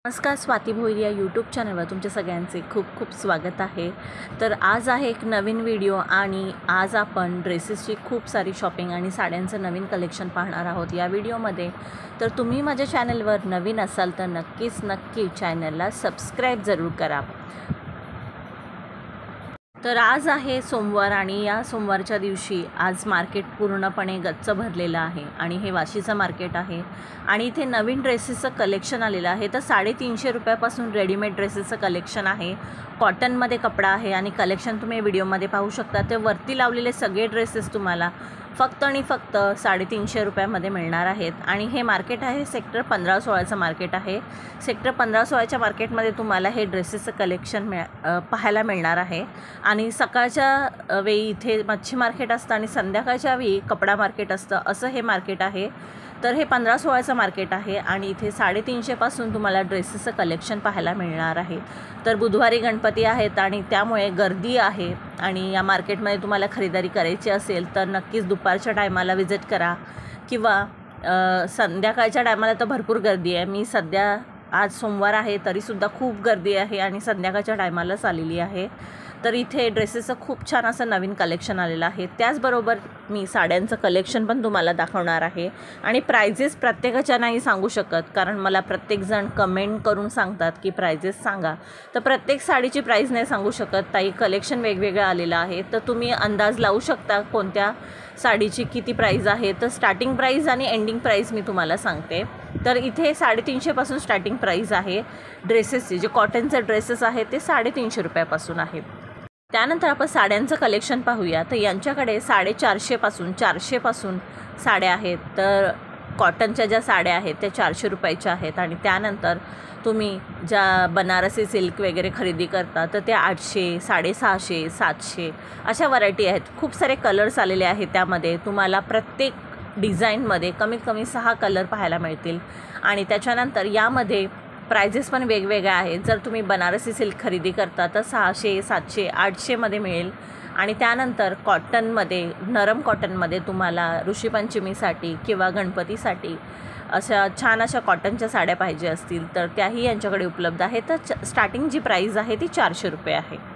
नमस्कार, स्वाती भोईर या यूट्यूब चॅनलवर तुमच्या सगळ्यांचे खूप खूप स्वागत आहे। तर आज आहे एक नवीन व्हिडिओ आणि आज आपण ड्रेसेसची खूप सारी शॉपिंग आणि साड्यांचं नवीन कलेक्शन पाहणार आहोत या व्हिडिओमध्ये। तर तुम्ही माझ्या चॅनलवर नवीन असाल तर नक्की चॅनलला सबस्क्राईब जरूर करा। तर आज आहे सोमवार आणि या सोमवारच्या दिवशी आज मार्केट पूर्णपणे गच्च भरलेलं आहे आणि हे वाशीचं मार्केट आहे आणि इथे नवीन ड्रेसेसचं कलेक्शन आलेलं आहे। तर 350 रुपयापासून रेडीमेड ड्रेसेसचं कलेक्शन आहे, कॉटनमध्ये कपडा आहे आणि कलेक्शन तुम्ही व्हिडिओमध्ये पाहू शकता। ते वरती लावलेले सगळे ड्रेसेस तुम्हाला फक्त आणि फक्त 350 रुपयामध्ये मिळणार आहेत आणि हे मार्केट आहे सेक्टर 15-16चं मार्केट आहे। सेक्टर 15-16च्या मार्केटमध्ये तुम्हाला हे ड्रेसेसचं कलेक्शन पाहायला मिळणार आहे आणि सकाळच्या वेळी इथे मच्छी मार्केट असतं आणि संध्याकाळच्या वेळी कपडा मार्केट असतं, असं हे मार्केट आहे। तर हे 15-16चं मार्केट आहे आणि इथे 350 पासून तुम्हाला ड्रेसेसचं कलेक्शन पाहायला मिळणार आहे। तर बुधवारी गणपती आहेत आणि त्यामुळे गर्दी आहे आणि या मार्केटमध्ये तुम्हाला खरेदी करायची असेल तर नक्कीच दुपारच्या टायमाला विजिट करा किंवा संध्याकाळच्या टायमाला तर भरपूर गर्दी आहे। मी सध्या आज सोमवार आहे तरीसुद्धा खूप गर्दी आहे आणि संध्याकाळच्या टायमालाच आलेली आहे। तर इथे ड्रेसेसचं खूप छान असं नवीन कलेक्शन आलेलं आहे। त्याचबरोबर मी साड्यांचं कलेक्शन पण तुम्हाला दाखवणार आहे आणि प्राइजेस प्रत्येकाच्या नाही सांगू शकत, कारण मला प्रत्येकजण कमेंट करून सांगतात की प्राइजेस सांगा, तर प्रत्येक साडीची प्राइस नाही सांगू शकत। ताई कलेक्शन वेगवेगळं आलेलं आहे, तर तुम्ही अंदाज लावू शकता कोणत्या साडीची किती प्राइस आहे। तर स्टार्टिंग प्राइस आणि एंडिंग प्राइस मी तुम्हाला सांगते। तर इथे 350 पासून स्टार्टिंग प्राइस आहे ड्रेसेसचे, जे कॉटनचे ड्रेसेस आहेत ते 350 रुपयापासून आहे। त्यानंतर आपण साड्यांचं कलेक्शन पाहूया। तर यांच्याकडे 450 पासून 400 पासून साड्या आहेत। तर कॉटनच्या ज्या साड्या आहेत त्या 400 रुपयाच्या आहेत आणि त्यानंतर तुम्ही ज्या बनारसी सिल्क वगैरे खरेदी करता तर त्या 800, 650, 700 अशा व्हरायटी आहेत। खूप सारे कलर्स आलेले आहेत, त्यामध्ये तुम्हाला प्रत्येक डिझाईनमध्ये कमीत कमी 6 कलर पाहायला मिळतील आणि त्याच्यानंतर यामध्ये प्राइजेस पण वेगवेगळ्या आहेत। जर तुम्ही बनारसी सिल्क खरेदी करता तर 600, 700, 800मध्ये मिळेल आणि त्यानंतर कॉटनमध्ये, नरम कॉटनमध्ये तुम्हाला ऋषीपंचमीसाठी किंवा गणपतीसाठी अशा छान अशा कॉटनच्या साड्या पाहिजे असतील तर त्याही यांच्याकडे उपलब्ध आहेत। तर स्टार्टिंग जी प्राइस आहे ती 400 रुपये आहे।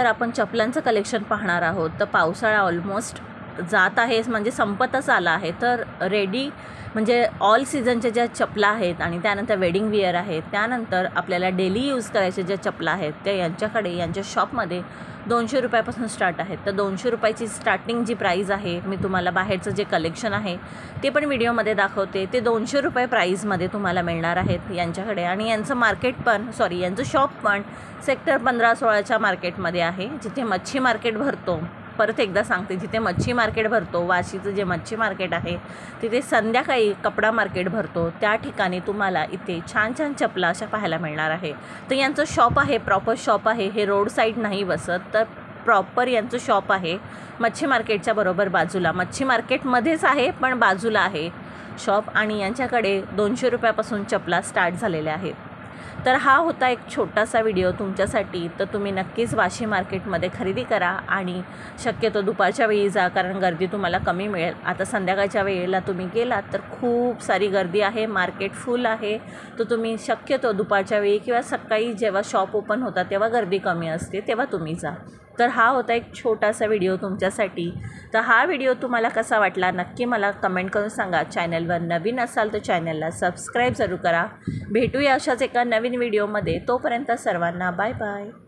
आपण चपलांचं कलेक्शन पाहणार आहोत. तर पावसाळा ऑलमोस्ट जात आहे, म्हणजे संपतच आला आहे. तर रेडी म्हणजे ऑल सीझनच्या ज्या चपला आहेत आणि त्यानंतर वेडिंग विअर आहेत, त्यानंतर आपल्याला डेली यूज करायच्या ज्या चपला आहेत त्या यांच्याकडे यांच्या शॉपमध्ये 200 रुपयापासून स्टार्ट आहेत. तर 200 रुपयाची स्टार्टिंग जी प्राईज आहे, मी तुम्हाला बाहेरचं जे कलेक्शन आहे ते पण व्हिडिओमध्ये दाखवते. ते 200 रुपये प्राईजमध्ये तुम्हाला मिळणार आहेत यांच्याकडे. आणि यांचं मार्केट पण यांचं शॉप पण सेक्टर 15-16च्या मार्केटमध्ये आहे, जिथे मच्छी मार्केट भरतो. परत एकदा सांगते, जिथे मच्छी मार्केट भरतो, वाशीचं जे मच्छी मार्केट आहे तिथे संध्याकाळी कपडा मार्केट भरतो, त्या ठिकाणी तुम्हाला इथे छान छान चपला अशा पाहायला मिळणार आहे. तर यांचं शॉप आहे, प्रॉपर शॉप आहे, हे रोड साईड नाही बसत, तर प्रॉपर यांचं शॉप आहे मच्छी मार्केटच्या बरोबर बाजूला. मच्छी मार्केटमध्येच आहे पण बाजूला आहे शॉप. आणि यांच्याकडे 200 रुपयापासून चपला स्टार्ट झालेल्या आहेत. तर हा होता एक छोटासा व्हिडिओ तुमच्यासाठी. तर तुम्ही नक्कीच वाशी मार्केटमध्ये खरेदी करा आणि शक्यतो दुपारच्या वेळी जा, कारण गर्दी तुम्हाला कमी मिळेल. आता संध्याकाळच्या वेळेला तुम्ही गेलात तर खूप सारी गर्दी आहे, मार्केट फुल आहे. तर तुम्ही शक्यतो दुपारच्या वेळी किंवा सकाळी जेव्हा शॉप ओपन होतात तेव्हा गर्दी कमी असते, तेव्हा तुम्ही जा. तर हा होता एक छोटासा व्हिडिओ तुमच्यासाठी. तर हा व्हिडिओ तुम्हाला कसा वाटला नक्की मला कमेंट करून सांगा. चॅनलवर नवीन असाल तर चॅनलला सबस्क्राईब जरूर करा. भेटूया अशाच एका नवीन व्हिडिओमध्ये. तोपर्यंत सर्वांना बाय बाय.